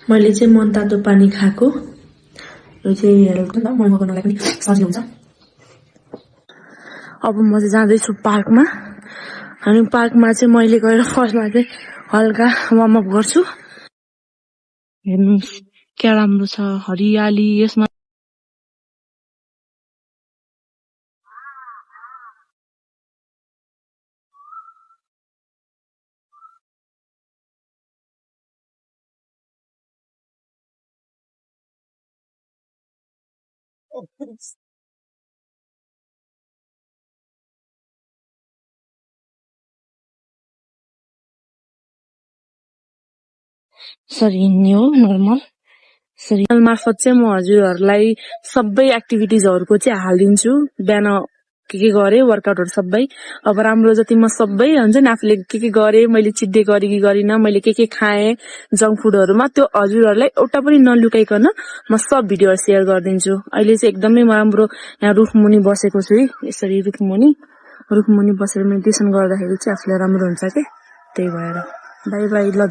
मैले चाहिँ मनतातो पानी खाएको। यो चाहिँ हेल्थ मैला गर्नलाई पनि सजिलो हुन्छ। अब म चाहिँ जाँदैछु पार्कमा। अनि पार्कमा चाहिँ मैले गएर फर्स्टमा चाहिँ हल्का वार्मअप गर्छु। हेर्नुहोस् क्या राम्रो छ हरियाली यसमा। सरी हिँड्ने हो नर्मल। सरी मार्फत चाहिँ म हजुरहरूलाई सबै एक्टिभिटिजहरूको चाहिँ हालिदिन्छु। बिहान के गरे वर्कआउटहरू सबै। अब राम्रो जति म सबै हुन्छ नि आफूले के गरे, मैले चिट डे गरे कि गरिन, मैले के खाएँ जङ्क फुडहरूमा, त्यो हजुरहरूलाई एउटा पनि नलुकाइकन म सब भिडियोहरू सेयर गरिदिन्छु। अहिले चाहिँ एकदमै राम्रो यहाँ रुखमुनि बसेको छु है। यसरी रुखमुनि बसेर मेडिटेसन गर्दाखेरि चाहिँ आफूलाई राम्रो हुन्छ के। त्यही भएर बाई बाई ल।